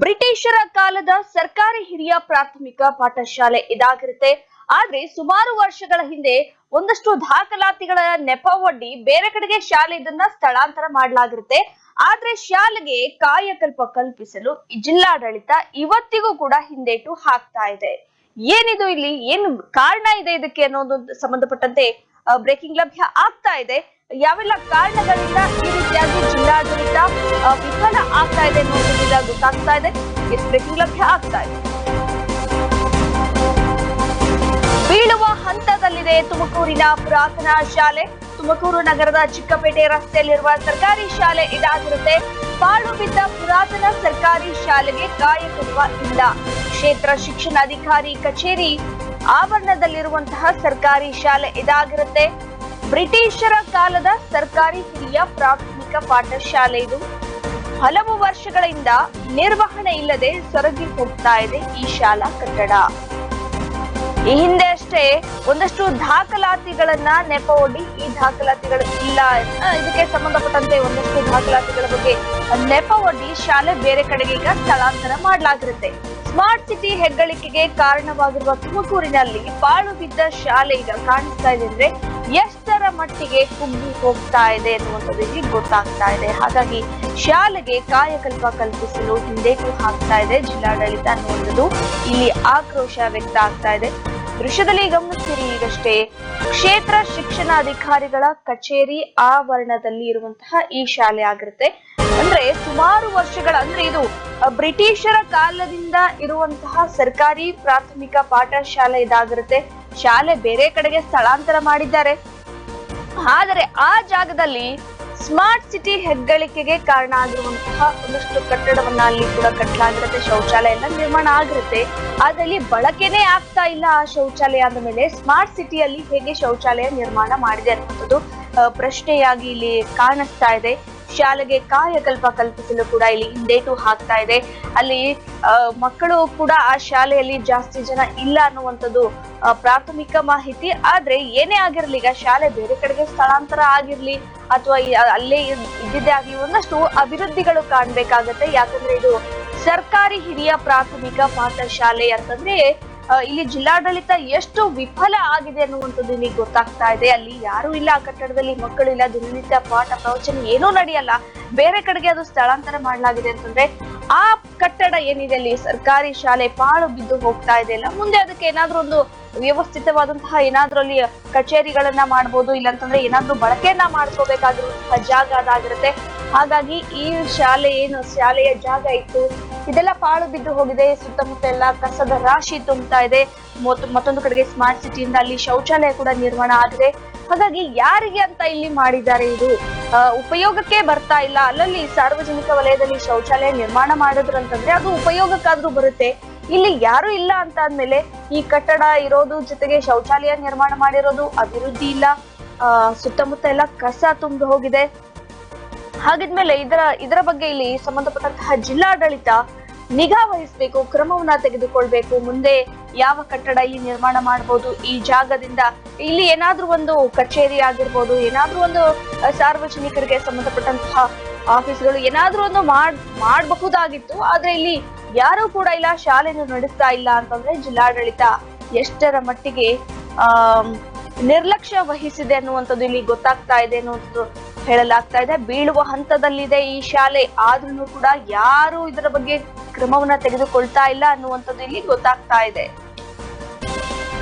ಬ್ರಿಟಿಷರ ಕಾಲದ ಸರ್ಕಾರಿ ಹಿರಿಯ ಪ್ರಾಥಮಿಕ ಪಾಠಶಾಲೆ ಇದಾಗಿರುತ್ತೆ. ಆದ್ರೆ ಸುಮಾರು ವರ್ಷಗಳ ಹಿಂದೆ ಒಂದಷ್ಟು ದಾಖಲಾತಿಗಳ ನೆಪವೊಡ್ಡಿ ಬೇರೆ ಕಡೆಗೆ ಶಾಲೆ ಇದನ್ನ ಸ್ಥಳಾಂತರ ಮಾಡಲಾಗಿರುತ್ತೆ. ಆದ್ರೆ ಶಾಲೆಗೆ ಕಾಯಕಲ್ಪ ಕಲ್ಪಿಸಲು ಜಿಲ್ಲಾಡಳಿತ ಇವತ್ತಿಗೂ ಕೂಡ ಹಿಂದೇಟು ಹಾಕ್ತಾ ಇದೆ. ಏನಿದು, ಇಲ್ಲಿ ಏನು ಕಾರಣ ಇದೆ ಇದಕ್ಕೆ ಅನ್ನೋದು ಸಂಬಂಧಪಟ್ಟಂತೆ ಬ್ರೇಕಿಂಗ್ ಲಭ್ಯ ಆಗ್ತಾ ಇದೆ. ಯಾವೆಲ್ಲ ಕಾರಣಗಳಿಂದ ಈ ರೀತಿಯಾಗಿ ಜಿಲ್ಲಾಡಳಿತ ವಿಫಲ ಆಗ್ತಾ ಇದೆ ಅನ್ನೋದ್ರಿಂದ ಗೊತ್ತಾಗ್ತಾ ಇದೆ. ಬ್ರೇಕಿಂಗ್ ಲಭ್ಯ ಆಗ್ತಾ ಇದೆ. ಬೀಳುವ ಹಂತದಲ್ಲಿದೆ ತುಮಕೂರಿನ ಪುರಾತನ ಶಾಲೆ. ತುಮಕೂರು ನಗರದ ಚಿಕ್ಕಪೇಟೆ ರಸ್ತೆಯಲ್ಲಿರುವ ಸರ್ಕಾರಿ ಶಾಲೆ ಇದಾಗಿರುತ್ತೆ. ಪಾಳು ಬಿದ್ದ ಪುರಾತನ ಸರ್ಕಾರಿ ಶಾಲೆಗೆ ಕಾಯಕಲ್ಪ ಇಲ್ಲ. ಕ್ಷೇತ್ರ ಶಿಕ್ಷಣಾಧಿಕಾರಿ ಕಚೇರಿ ಆವರಣದಲ್ಲಿರುವಂತಹ ಸರ್ಕಾರಿ ಶಾಲೆ ಇದಾಗಿರುತ್ತೆ. ಬ್ರಿಟಿಷರ ಕಾಲದ ಸರ್ಕಾರಿ ಹಿರಿಯ ಪ್ರಾಥಮಿಕ ಪಾಠಶಾಲೆ ಇದು. ಹಲವು ವರ್ಷಗಳಿಂದ ನಿರ್ವಹಣೆ ಇಲ್ಲದೆ ಸೊರಗಿ ಹೋಗ್ತಾ ಇದೆ ಈ ಶಾಲಾ ಕಟ್ಟಡ. ಈ ಹಿಂದೆ ಅಷ್ಟೇ ಒಂದಷ್ಟು ದಾಖಲಾತಿಗಳನ್ನ ನೆಪವೊಡ್ಡಿ ಈ ದಾಖಲಾತಿಗಳು ಇಲ್ಲ, ಇದಕ್ಕೆ ಸಂಬಂಧಪಟ್ಟಂತೆ ಒಂದಷ್ಟು ದಾಖಲಾತಿಗಳ ಬಗ್ಗೆ ನೆಪವೊಡ್ಡಿ ಶಾಲೆ ಬೇರೆ ಕಡೆಗೆ ಈಗ ಸ್ಥಳಾಂತರ ಮಾಡಲಾಗಿರುತ್ತೆ. ಸ್ಮಾರ್ಟ್ ಸಿಟಿ ಹೆಗ್ಗಳಿಕೆಗೆ ಕಾರಣವಾಗಿರುವ ತುಮಕೂರಿನಲ್ಲಿ ಪಾಳು ಬಿದ್ದ ಶಾಲೆ ಈಗ ಕಾಣಿಸ್ತಾ ಇದೆ ಅಂದ್ರೆ ಎಷ್ಟರ ಮಟ್ಟಿಗೆ ಕುಗ್ಗಿ ಹೋಗ್ತಾ ಇದೆ ಅನ್ನುವಂಥದ್ದು ಇಲ್ಲಿ ಗೊತ್ತಾಗ್ತಾ ಇದೆ. ಹಾಗಾಗಿ ಶಾಲೆಗೆ ಕಾಯಕಲ್ಪ ಕಲ್ಪಿಸಲು ಹಿಂದೇಟು ಹಾಕ್ತಾ ಇದೆ ಜಿಲ್ಲಾಡಳಿತ ಅನ್ನುವಂಥದ್ದು ಇಲ್ಲಿ ಆಕ್ರೋಶ ವ್ಯಕ್ತ ಆಗ್ತಾ ಇದೆ. ದೃಶ್ಯದಲ್ಲಿ ಗಮನಿಸ್ತೀರಿ, ಈಗಷ್ಟೇ ಕ್ಷೇತ್ರ ಶಿಕ್ಷಣಾಧಿಕಾರಿಗಳ ಕಚೇರಿ ಆವರಣದಲ್ಲಿ ಇರುವಂತಹ ಈ ಶಾಲೆ ಆಗಿರುತ್ತೆ. ಅಂದ್ರೆ ಸುಮಾರು ವರ್ಷಗಳ, ಅಂದ್ರೆ ಇದು ಬ್ರಿಟಿಷರ ಕಾಲದಿಂದ ಇರುವಂತಹ ಸರ್ಕಾರಿ ಪ್ರಾಥಮಿಕ ಪಾಠಶಾಲೆ ಇದಾಗಿರುತ್ತೆ. ಶಾಲೆ ಬೇರೆ ಕಡೆಗೆ ಸ್ಥಳಾಂತರ ಮಾಡಿದ್ದಾರೆ. ಆದರೆ ಆ ಜಾಗದಲ್ಲಿ ಸ್ಮಾರ್ಟ್ ಸಿಟಿ ಹೆಗ್ಗಳಿಕೆಗೆ ಕಾರಣ ಆಗಿರುವಂತಹ ಒಂದಷ್ಟು ಕಟ್ಟಡವನ್ನ ಅಲ್ಲಿ ಕೂಡ ಕಟ್ಟಲಾಗಿರುತ್ತೆ. ಶೌಚಾಲಯ ಎಲ್ಲ ನಿರ್ಮಾಣ ಆಗಿರುತ್ತೆ. ಅದಲ್ಲಿ ಬಳಕೆನೇ ಆಗ್ತಾ ಇಲ್ಲ ಆ ಶೌಚಾಲಯ ಅಂದ ಮೇಲೆ ಸ್ಮಾರ್ಟ್ ಸಿಟಿಯಲ್ಲಿ ಹೇಗೆ ಶೌಚಾಲಯ ನಿರ್ಮಾಣ ಮಾಡಿದೆ ಅನ್ನುವಂಥದ್ದು ಪ್ರಶ್ನೆಯಾಗಿ ಇಲ್ಲಿ ಕಾಣಿಸ್ತಾ ಇದೆ. ಶಾಲೆಗೆ ಕಾಯಕಲ್ಪ ಕಲ್ಪಿಸಲು ಕೂಡ ಇಲ್ಲಿ ಹಿಂದೇಟು ಹಾಕ್ತಾ ಇದೆ. ಅಲ್ಲಿ ಮಕ್ಕಳು ಕೂಡ ಆ ಶಾಲೆಯಲ್ಲಿ ಜಾಸ್ತಿ ಜನ ಇಲ್ಲ ಅನ್ನುವಂಥದ್ದು ಪ್ರಾಥಮಿಕ ಮಾಹಿತಿ. ಆದ್ರೆ ಏನೇ ಆಗಿರ್ಲಿ, ಈಗ ಶಾಲೆ ಬೇರೆ ಕಡೆಗೆ ಸ್ಥಳಾಂತರ ಆಗಿರ್ಲಿ ಅಥವಾ ಅಲ್ಲೇ ಇದ್ದಿದ್ದೇ ಆಗ್ಲಿ, ಒಂದಷ್ಟು ಅಭಿವೃದ್ಧಿಗಳು ಕಾಣ್ಬೇಕಾಗತ್ತೆ. ಯಾಕಂದ್ರೆ ಇದು ಸರ್ಕಾರಿ ಹಿರಿಯ ಪ್ರಾಥಮಿಕ ಪಾಠಶಾಲೆ ಅಂತಂದ್ರೆ ಇಲ್ಲಿ ಜಿಲ್ಲಾಡಳಿತ ಎಷ್ಟು ವಿಫಲ ಆಗಿದೆ ಅನ್ನುವಂಥದ್ದು ಇಲ್ಲಿ ಗೊತ್ತಾಗ್ತಾ ಇದೆ. ಅಲ್ಲಿ ಯಾರು ಇಲ್ಲ, ಆ ಕಟ್ಟಡದಲ್ಲಿ ಮಕ್ಕಳಿಲ್ಲ, ದಿನನಿತ್ಯ ಪಾಠ ಪ್ರವಚನ ಏನೂ ನಡೆಯಲ್ಲ. ಬೇರೆ ಕಡೆಗೆ ಅದು ಸ್ಥಳಾಂತರ ಮಾಡಲಾಗಿದೆ ಅಂತಂದ್ರೆ ಆ ಕಟ್ಟಡ ಏನಿದೆ ಅಲ್ಲಿ ಸರ್ಕಾರಿ ಶಾಲೆ ಪಾಳು ಬಿದ್ದು ಹೋಗ್ತಾ ಇದೆ ಅಲ್ಲ, ಮುಂದೆ ಅದಕ್ಕೆ ಏನಾದ್ರೂ ಒಂದು ವ್ಯವಸ್ಥಿತವಾದಂತಹ ಏನಾದ್ರೂ ಅಲ್ಲಿ ಕಚೇರಿಗಳನ್ನ ಮಾಡ್ಬೋದು, ಇಲ್ಲಾಂತಂದ್ರೆ ಏನಾದ್ರೂ ಬಳಕೆಯನ್ನ ಮಾಡ್ಕೋಬೇಕಾಗಿರುವಂತಹ ಜಾಗ ಅದಾಗಿರುತ್ತೆ. ಹಾಗಾಗಿ ಈ ಶಾಲೆಯ ಜಾಗ ಇತ್ತು, ಇದೆಲ್ಲ ಪಾಳು ಬಿದ್ದು ಹೋಗಿದೆ. ಸುತ್ತಮುತ್ತ ಎಲ್ಲ ಕಸದ ರಾಶಿ ತುಂಬ್ತಾ ಇದೆ. ಮತ್ತೊಂದು ಕಡೆಗೆ ಸ್ಮಾರ್ಟ್ ಸಿಟಿಯಿಂದ ಅಲ್ಲಿ ಶೌಚಾಲಯ ಕೂಡ ನಿರ್ಮಾಣ ಆಗಿದೆ. ಹಾಗಾಗಿ ಯಾರಿಗೆ ಅಂತ ಇಲ್ಲಿ ಮಾಡಿದ್ದಾರೆ, ಇದು ಉಪಯೋಗಕ್ಕೆ ಬರ್ತಾ ಇಲ್ಲ. ಅಲ್ಲಲ್ಲಿ ಸಾರ್ವಜನಿಕ ವಲಯದಲ್ಲಿ ಶೌಚಾಲಯ ನಿರ್ಮಾಣ ಮಾಡಿದ್ರು ಅಂತಂದ್ರೆ ಅದು ಉಪಯೋಗಕ್ಕಾದ್ರೂ ಬರುತ್ತೆ. ಇಲ್ಲಿ ಯಾರು ಇಲ್ಲ ಅಂತ ಅಂದ್ಮೇಲೆ ಈ ಕಟ್ಟಡ ಇರೋದು ಜೊತೆಗೆ ಶೌಚಾಲಯ ನಿರ್ಮಾಣ ಮಾಡಿರೋದು ಅಭಿವೃದ್ಧಿ ಇಲ್ಲ. ಸುತ್ತಮುತ್ತ ಎಲ್ಲ ಕಸ ತುಂಬಿ ಹೋಗಿದೆ. ಹಾಗಿದ್ಮೇಲೆ ಇದರ ಬಗ್ಗೆ ಇಲ್ಲಿ ಸಂಬಂಧಪಟ್ಟಂತಹ ಜಿಲ್ಲಾಡಳಿತ ನಿಗಾ ವಹಿಸಬೇಕು, ಕ್ರಮವನ್ನ ತೆಗೆದುಕೊಳ್ಬೇಕು. ಮುಂದೆ ಯಾವ ಕಟ್ಟಡ ಇಲ್ಲಿ ನಿರ್ಮಾಣ ಮಾಡಬಹುದು, ಈ ಜಾಗದಿಂದ ಇಲ್ಲಿ ಏನಾದ್ರೂ ಒಂದು ಕಚೇರಿ ಆಗಿರ್ಬೋದು, ಏನಾದ್ರೂ ಒಂದು ಸಾರ್ವಜನಿಕರಿಗೆ ಸಂಬಂಧಪಟ್ಟಂತಹ ಆಫೀಸ್ಗಳು ಏನಾದ್ರೂ ಒಂದು ಮಾಡಬಹುದಾಗಿತ್ತು. ಆದ್ರೆ ಇಲ್ಲಿ ಯಾರು ಕೂಡ ಇಲ್ಲ, ಶಾಲೆಯನ್ನು ನಡೆಸ್ತಾ ಇಲ್ಲ ಅಂತಂದ್ರೆ ಜಿಲ್ಲಾಡಳಿತ ಎಷ್ಟರ ಮಟ್ಟಿಗೆ ನಿರ್ಲಕ್ಷ್ಯ ವಹಿಸಿದೆ ಅನ್ನುವಂಥದ್ದು ಇಲ್ಲಿ ಗೊತ್ತಾಗ್ತಾ ಇದೆ ಅನ್ನುವಂಥದ್ದು ಹೇಳಲಾಗ್ತಾ ಇದೆ. ಬೀಳುವ ಹಂತದಲ್ಲಿದೆ ಈ ಶಾಲೆ, ಆದ್ರೂ ಕೂಡ ಯಾರು ಇದರ ಬಗ್ಗೆ ಕ್ರಮವನ್ನ ತೆಗೆದುಕೊಳ್ತಾ ಇಲ್ಲ ಅನ್ನುವಂಥದ್ದು ಇಲ್ಲಿ ಗೊತ್ತಾಗ್ತಾ ಇದೆ.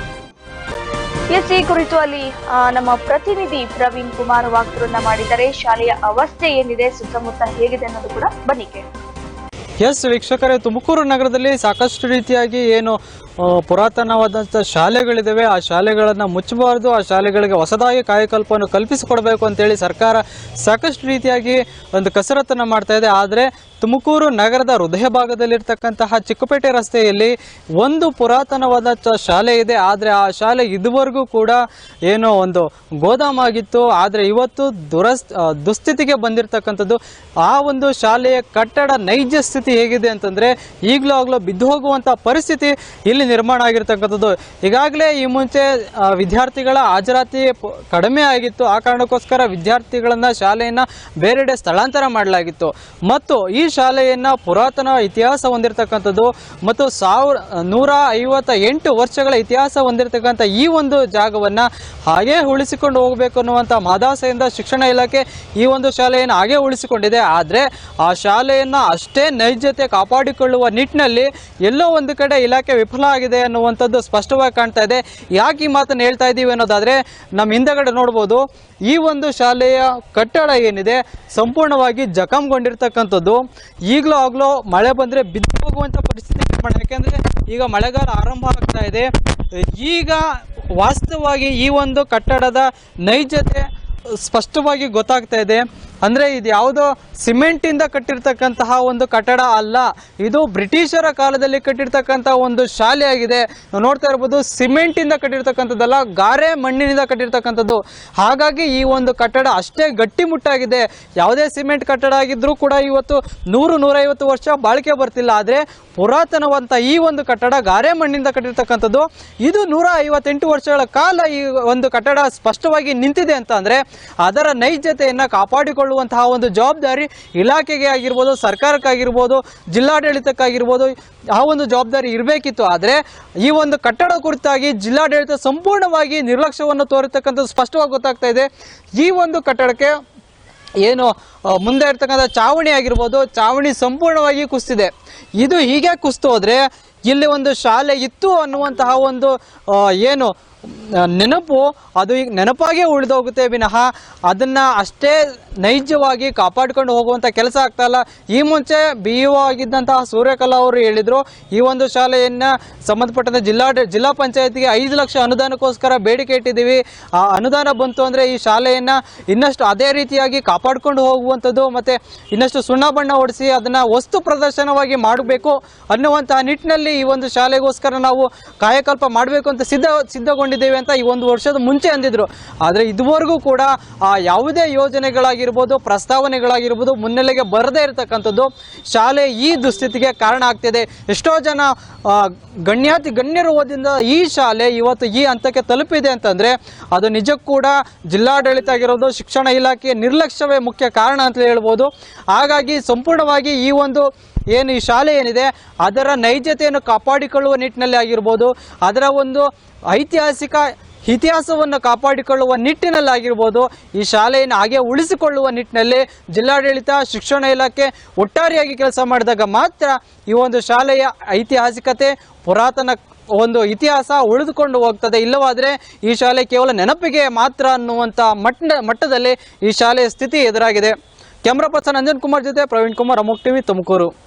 ಈ ಕುರಿತು ಅಲ್ಲಿ ನಮ್ಮ ಪ್ರತಿನಿಧಿ ಪ್ರವೀಣ್ ಕುಮಾರ್ ವಾಗ್ದಾನ ಮಾಡಿದ್ದಾರೆ. ಶಾಲೆಯ ಅವಸ್ಥೆ ಏನಿದೆ, ಸುತ್ತಮುತ್ತ ಹೇಗಿದೆ ಅನ್ನೋದು ಕೂಡ ಬನ್ನಿ ಕೇಳಿ. ಎಸ್ ವೀಕ್ಷಕರೇ, ತುಮಕೂರು ನಗರದಲ್ಲಿ ಸಾಕಷ್ಟು ರೀತಿಯಾಗಿ ಏನು ಪುರಾತನವಾದಂಥ ಶಾಲೆಗಳಿದ್ದಾವೆ, ಆ ಶಾಲೆಗಳನ್ನು ಮುಚ್ಚಬಾರ್ದು, ಆ ಶಾಲೆಗಳಿಗೆ ಹೊಸದಾಗಿ ಕಾಯಕಲ್ಪವನ್ನು ಕಲ್ಪಿಸಿಕೊಡಬೇಕು ಅಂತೇಳಿ ಸರ್ಕಾರ ಸಾಕಷ್ಟು ರೀತಿಯಾಗಿ ಒಂದು ಕಸರತ್ತನ್ನು ಮಾಡ್ತಾ ಇದೆ. ಆದರೆ ತುಮಕೂರು ನಗರದ ಹೃದಯ ಭಾಗದಲ್ಲಿರ್ತಕ್ಕಂತಹ ಚಿಕ್ಕಪೇಟೆ ರಸ್ತೆಯಲ್ಲಿ ಒಂದು ಪುರಾತನವಾದ ಶಾಲೆ ಇದೆ. ಆದರೆ ಆ ಶಾಲೆ ಇದುವರೆಗೂ ಕೂಡ ಏನೋ ಒಂದು ಗೋದಾಮಾಗಿತ್ತು. ಆದರೆ ಇವತ್ತು ದುಸ್ಥಿತಿಗೆ ಬಂದಿರತಕ್ಕಂಥದ್ದು. ಆ ಒಂದು ಶಾಲೆಯ ಕಟ್ಟಡ ನೈಜ ಸ್ಥಿತಿ ಸ್ಥಿತಿ ಹೇಗಿದೆ ಅಂತಂದರೆ ಈಗಲೂ ಬಿದ್ದು ಹೋಗುವಂಥ ಪರಿಸ್ಥಿತಿ ಇಲ್ಲಿ ನಿರ್ಮಾಣ ಆಗಿರ್ತಕ್ಕಂಥದ್ದು. ಈಗಾಗಲೇ ಈ ಮುಂಚೆ ವಿದ್ಯಾರ್ಥಿಗಳ ಹಾಜರಾತಿ ಕಡಿಮೆ ಆಗಿತ್ತು. ಆ ಕಾರಣಕ್ಕೋಸ್ಕರ ವಿದ್ಯಾರ್ಥಿಗಳನ್ನು ಶಾಲೆಯನ್ನು ಬೇರೆಡೆ ಸ್ಥಳಾಂತರ ಮಾಡಲಾಗಿತ್ತು. ಮತ್ತು ಈ ಶಾಲೆಯನ್ನು ಪುರಾತನ ಇತಿಹಾಸ ಹೊಂದಿರತಕ್ಕಂಥದ್ದು ಮತ್ತು 158 ವರ್ಷಗಳ ಇತಿಹಾಸ ಹೊಂದಿರತಕ್ಕಂಥ ಈ ಒಂದು ಜಾಗವನ್ನು ಹಾಗೇ ಉಳಿಸಿಕೊಂಡು ಹೋಗಬೇಕು ಅನ್ನುವಂಥ ಮಹದಾಸೆಯಿಂದ ಶಿಕ್ಷಣ ಇಲಾಖೆ ಈ ಒಂದು ಶಾಲೆಯನ್ನು ಹಾಗೇ ಉಳಿಸಿಕೊಂಡಿದೆ. ಆದರೆ ಆ ಶಾಲೆಯನ್ನು ಅಷ್ಟೇ ನೈಜತೆ ಕಾಪಾಡಿಕೊಳ್ಳುವ ನಿಟ್ಟಿನಲ್ಲಿ ಎಲ್ಲೋ ಒಂದು ಕಡೆ ಇಲಾಖೆ ವಿಫಲ ಆಗಿದೆ ಅನ್ನುವಂಥದ್ದು ಸ್ಪಷ್ಟವಾಗಿ ಕಾಣ್ತಾ ಇದೆ. ಯಾಕೆ ಈ ಮಾತನ್ನು ಹೇಳ್ತಾ ಇದ್ದೀವಿ ಅನ್ನೋದಾದರೆ ನಮ್ಮ ಹಿಂದೆಗಡೆ ನೋಡ್ಬೋದು, ಈ ಒಂದು ಶಾಲೆಯ ಕಟ್ಟಡ ಏನಿದೆ ಸಂಪೂರ್ಣವಾಗಿ ಜಖಂಗೊಂಡಿರ್ತಕ್ಕಂಥದ್ದು. ಈಗಲೂ ಮಳೆ ಬಂದರೆ ಬಿದ್ದು ಹೋಗುವಂಥ ಪರಿಸ್ಥಿತಿ ನಿರ್ಮಾಣ. ಯಾಕೆಂದರೆ ಈಗ ಮಳೆಗಾಲ ಆರಂಭ ಆಗ್ತಾ ಇದೆ. ಈಗ ವಾಸ್ತವವಾಗಿ ಈ ಒಂದು ಕಟ್ಟಡದ ನೈಜತೆ ಸ್ಪಷ್ಟವಾಗಿ ಗೊತ್ತಾಗ್ತಾ ಇದೆ. ಅಂದರೆ ಇದು ಯಾವುದೋ ಸಿಮೆಂಟಿಂದ ಕಟ್ಟಿರ್ತಕ್ಕಂತಹ ಒಂದು ಕಟ್ಟಡ ಅಲ್ಲ, ಇದು ಬ್ರಿಟಿಷರ ಕಾಲದಲ್ಲಿ ಕಟ್ಟಿರ್ತಕ್ಕಂಥ ಒಂದು ಶಾಲೆಯಾಗಿದೆ. ನಾವು ನೋಡ್ತಾ ಇರ್ಬೋದು, ಸಿಮೆಂಟಿಂದ ಕಟ್ಟಿರ್ತಕ್ಕಂಥದ್ದಲ್ಲ, ಗಾರೆ ಮಣ್ಣಿನಿಂದ ಕಟ್ಟಿರ್ತಕ್ಕಂಥದ್ದು. ಹಾಗಾಗಿ ಈ ಒಂದು ಕಟ್ಟಡ ಅಷ್ಟೇ ಗಟ್ಟಿಮುಟ್ಟಾಗಿದೆ. ಯಾವುದೇ ಸಿಮೆಂಟ್ ಕಟ್ಟಡ ಆಗಿದ್ರೂ ಕೂಡ ಇವತ್ತು 100-150 ವರ್ಷ ಬಾಳಿಕೆ ಬರ್ತಿಲ್ಲ. ಆದರೆ ಪುರಾತನವಂತ ಈ ಒಂದು ಕಟ್ಟಡ ಗಾರೆ ಮಣ್ಣಿಂದ ಕಟ್ಟಿರ್ತಕ್ಕಂಥದ್ದು. ಇದು 158 ವರ್ಷಗಳ ಕಾಲ ಈ ಒಂದು ಕಟ್ಟಡ ಸ್ಪಷ್ಟವಾಗಿ ನಿಂತಿದೆ ಅಂತ ಅಂದರೆ ಅದರ ನೈಜತೆಯನ್ನು ಕಾಪಾಡಿಕೊಳ್ಳುವಂತಹ ಒಂದು ಜವಾಬ್ದಾರಿ ಇಲಾಖೆಗೆ ಆಗಿರ್ಬೋದು, ಸರ್ಕಾರಕ್ಕಾಗಿರ್ಬೋದು, ಜಿಲ್ಲಾಡಳಿತಕ್ಕಾಗಿರ್ಬೋದು ಆ ಒಂದು ಜವಾಬ್ದಾರಿ ಇರಬೇಕಿತ್ತು. ಆದರೆ ಈ ಒಂದು ಕಟ್ಟಡ ಕುರಿತಾಗಿ ಜಿಲ್ಲಾಡಳಿತ ಸಂಪೂರ್ಣವಾಗಿ ನಿರ್ಲಕ್ಷ್ಯವನ್ನು ತೋರಿರ್ತಕ್ಕಂಥದ್ದು ಸ್ಪಷ್ಟವಾಗಿ ಗೊತ್ತಾಗ್ತಾ ಇದೆ. ಈ ಒಂದು ಕಟ್ಟಡಕ್ಕೆ ಏನು ಮುಂದೆ ಇರ್ತಕ್ಕಂಥ ಚಾವಣಿ ಆಗಿರ್ಬೋದು, ಚಾವಣಿ ಸಂಪೂರ್ಣವಾಗಿ ಕುಸಿದಿದೆ. ಇದು ಹೀಗೆ ಕುಸಿದು ಹೋದರೆ ಇಲ್ಲಿ ಒಂದು ಶಾಲೆ ಇತ್ತು ಅನ್ನುವಂತಹ ಒಂದು ಏನು ನೆನಪು ಅದು ಈಗ ನೆನಪಾಗೇ ಉಳಿದೋಗುತ್ತೆ ವಿನಃ ಅದನ್ನು ಅಷ್ಟೇ ನೈಜವಾಗಿ ಕಾಪಾಡಿಕೊಂಡು ಹೋಗುವಂಥ ಕೆಲಸ ಆಗ್ತಾ ಇಲ್ಲ. ಈ ಮುಂಚೆ BEO ಆಗಿದ್ದಂತಹ ಸೂರ್ಯಕಲಾ ಅವರು ಹೇಳಿದರು, ಈ ಒಂದು ಶಾಲೆಯನ್ನು ಸಂಬಂಧಪಟ್ಟಂತೆ ಜಿಲ್ಲಾ ಪಂಚಾಯತಿಗೆ 5 ಲಕ್ಷ ಅನುದಾನಕ್ಕೋಸ್ಕರ ಬೇಡಿಕೆ ಇಟ್ಟಿದ್ದೀವಿ. ಆ ಅನುದಾನ ಬಂತು ಅಂದರೆ ಈ ಶಾಲೆಯನ್ನು ಇನ್ನಷ್ಟು ಅದೇ ರೀತಿಯಾಗಿ ಕಾಪಾಡಿಕೊಂಡು ಹೋಗುವಂಥದ್ದು ಮತ್ತು ಇನ್ನಷ್ಟು ಸುಣ್ಣ ಬಣ್ಣ ಹೊಡಿಸಿ ಅದನ್ನು ವಸ್ತು ಪ್ರದರ್ಶನವಾಗಿ ಮಾಡಬೇಕು ಅನ್ನುವಂತಹ ನಿಟ್ಟಿನಲ್ಲಿ ಈ ಒಂದು ಶಾಲೆಗೋಸ್ಕರ ನಾವು ಕಾಯಕಲ್ಪ ಮಾಡಬೇಕು ಅಂತ ಸಿದ್ಧಗೊಂಡಿದ್ದೇವೆ ಅಂತ ಈ ಒಂದು ವರ್ಷದ ಮುಂಚೆ ಅಂದಿದ್ರು. ಆದರೆ ಇದುವರೆಗೂ ಕೂಡ ಯಾವುದೇ ಯೋಜನೆಗಳಾಗಿರ್ಬೋದು, ಪ್ರಸ್ತಾವನೆಗಳಾಗಿರ್ಬೋದು ಮುನ್ನೆಲೆಗೆ ಬರದೇ ಇರತಕ್ಕಂಥದ್ದು ಶಾಲೆ ಈ ದುಸ್ಥಿತಿಗೆ ಕಾರಣ ಆಗ್ತಿದೆ. ಎಷ್ಟೋ ಜನ ಗಣ್ಯರು ಓದಿಂದ ಈ ಶಾಲೆ ಇವತ್ತು ಈ ಹಂತಕ್ಕೆ ತಲುಪಿದೆ ಅಂತಂದರೆ ಅದು ನಿಜಕ್ಕೂ ಕೂಡ ಜಿಲ್ಲಾಡಳಿತ ಆಗಿರೋದು, ಶಿಕ್ಷಣ ಇಲಾಖೆಯ ನಿರ್ಲಕ್ಷ್ಯವೇ ಮುಖ್ಯ ಕಾರಣ ಅಂತ ಹೇಳ್ಬೋದು. ಹಾಗಾಗಿ ಸಂಪೂರ್ಣವಾಗಿ ಈ ಒಂದು ಏನು ಈ ಶಾಲೆ ಏನಿದೆ ಅದರ ನೈಜತೆಯನ್ನು ಕಾಪಾಡಿಕೊಳ್ಳುವ ನಿಟ್ಟಿನಲ್ಲಿ ಆಗಿರ್ಬೋದು, ಅದರ ಒಂದು ಐತಿಹಾಸಿಕ ಇತಿಹಾಸವನ್ನು ಕಾಪಾಡಿಕೊಳ್ಳುವ ನಿಟ್ಟಿನಲ್ಲಾಗಿರ್ಬೋದು, ಈ ಶಾಲೆಯನ್ನು ಹಾಗೆ ಉಳಿಸಿಕೊಳ್ಳುವ ನಿಟ್ಟಿನಲ್ಲಿ ಜಿಲ್ಲಾಡಳಿತ, ಶಿಕ್ಷಣ ಇಲಾಖೆ ಒಟ್ಟಾರೆಯಾಗಿ ಕೆಲಸ ಮಾಡಿದಾಗ ಮಾತ್ರ ಈ ಒಂದು ಶಾಲೆಯ ಐತಿಹಾಸಿಕತೆ, ಪುರಾತನ ಒಂದು ಇತಿಹಾಸ ಉಳಿದುಕೊಂಡು ಹೋಗ್ತದೆ. ಇಲ್ಲವಾದರೆ ಈ ಶಾಲೆ ಕೇವಲ ನೆನಪಿಗೆ ಮಾತ್ರ ಅನ್ನುವಂಥ ಮಟ್ಟದಲ್ಲಿ ಈ ಶಾಲೆಯ ಸ್ಥಿತಿ ಎದುರಾಗಿದೆ. ಕ್ಯಾಮ್ರಾ ಪರ್ಸನ್ ಅಂಜನ್ ಕುಮಾರ್ ಜೊತೆ ಪ್ರವೀಣ್ ಕುಮಾರ್, ಅಮೋಕ್ ಟಿವಿ, ತುಮಕೂರು.